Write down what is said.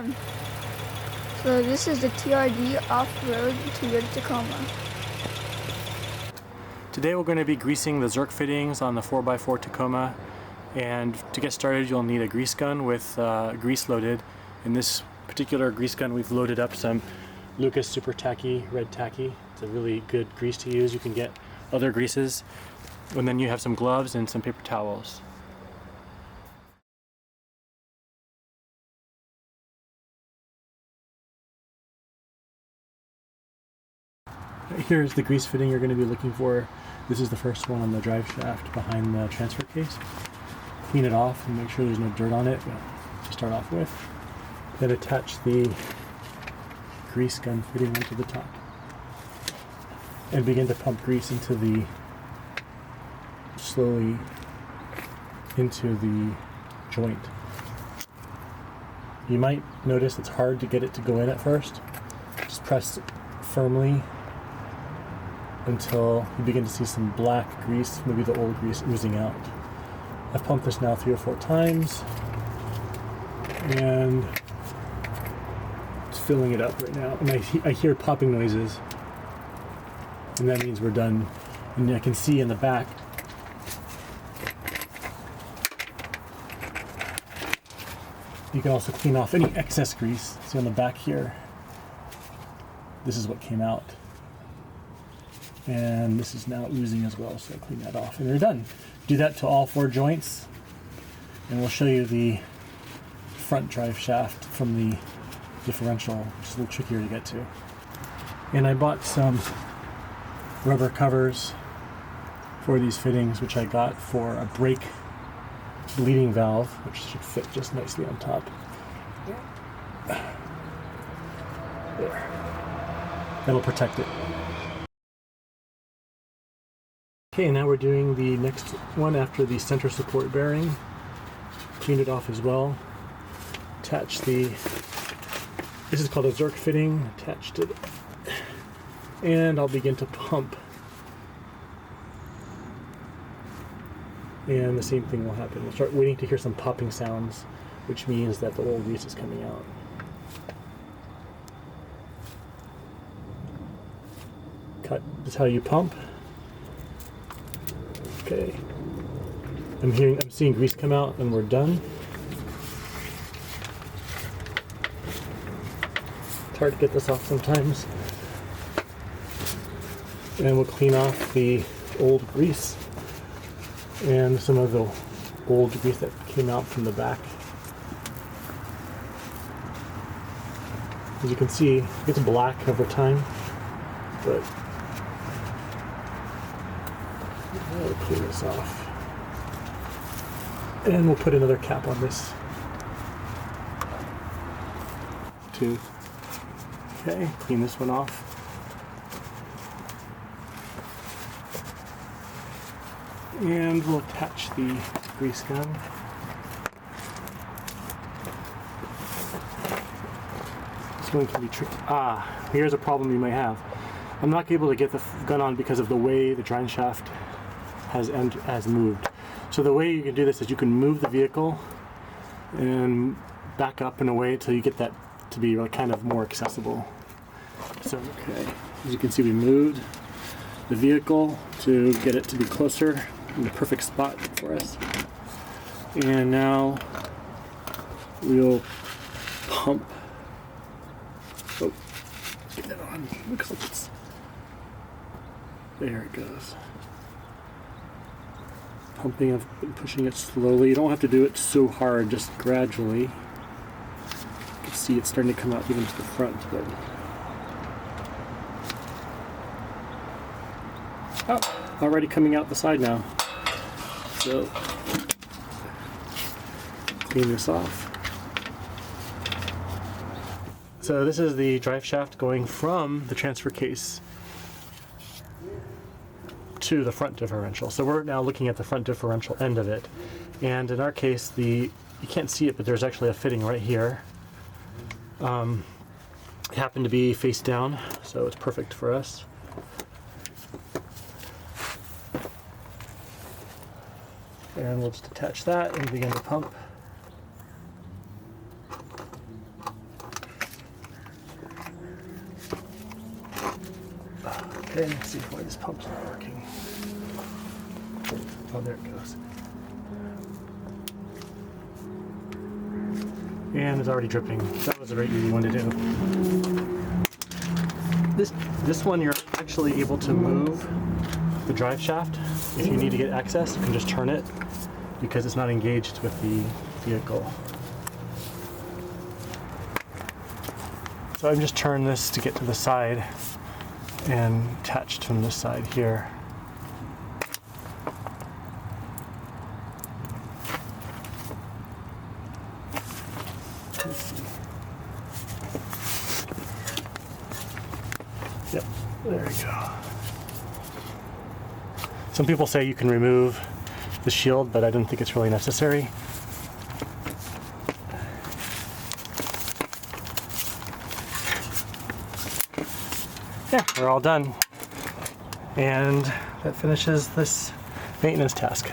done. So this is the TRD off-road Toyota Tacoma. Today we're going to be greasing the Zerk fittings on the 4x4 Tacoma, and to get started you'll need a grease gun with grease loaded. In this particular grease gun we've loaded up some Lucas Super Tacky Red Tacky. It's a really good grease to use. You can get other greases, and then you have some gloves and some paper towels. Here's the grease fitting you're going to be looking for. This is the first one on the drive shaft behind the transfer case. Clean it off and make sure there's no dirt on it to start off with. Then attach the grease gun fitting onto the top. And begin to pump grease slowly into the joint. You might notice it's hard to get it to go in at first. Just press firmly until you begin to see some black grease, maybe the old grease oozing out. I've pumped this now 3 or 4 times, and it's filling it up right now. And I hear popping noises, and that means we're done. And I can see in the back you can also clean off any excess grease. See on the back here, this is what came out. And this is now oozing as well, so clean that off and you're done. Do that to all 4 joints, and we'll show you the front drive shaft from the differential, which is a little trickier to get to. And I bought some rubber covers for these fittings, which I got for a brake bleeding valve, which should fit just nicely on top. There. That'll protect it. Okay, now we're doing the next one after the center support bearing. Clean it off as well. Attach this is called a Zerk fitting, attached it. And I'll begin to pump. And the same thing will happen. We'll start waiting to hear some popping sounds, which means that the old grease is coming out. Cut, this is how you pump. Okay, I'm seeing grease come out, and we're done. It's hard to get this off sometimes. And we'll clean off the old grease and some of the old grease that came out from the back. As you can see, it gets black over time, but we'll clean this off. And we'll put another cap on this too. Okay, clean this one off. And we'll attach the grease gun. It's going to be tricky. Here's a problem you might have. I'm not able to get the gun on because of the way the drive shaft has moved. So the way you can do this is you can move the vehicle and back up in a way until you get that to be kind of more accessible. So, okay, as you can see, we moved the vehicle to get it to be closer in the perfect spot for us. And now we'll pump. Oh, get that on. Looks like it's there. It goes. Pumping, I've been pushing it slowly. You don't have to do it so hard, just gradually. You can see it's starting to come out even to the front, but already coming out the side now. So clean this off. So this is the drive shaft going from the transfer case to the front differential. So we're now looking at the front differential end of it. And in our case, you can't see it, but there's actually a fitting right here. It happened to be face down, so it's perfect for us. And we'll just attach that and begin to pump. Okay, let's see why this pump's not working. Oh, there it goes. And it's already dripping. That was the right easy one to do. This one you're actually able to move the drive shaft. If you need to get access, you can just turn it because it's not engaged with the vehicle. So I'm just turning this to get to the side and attached from this side here. Yep, there we go. Some people say you can remove the shield, but I don't think it's really necessary. Yeah, we're all done. And that finishes this maintenance task.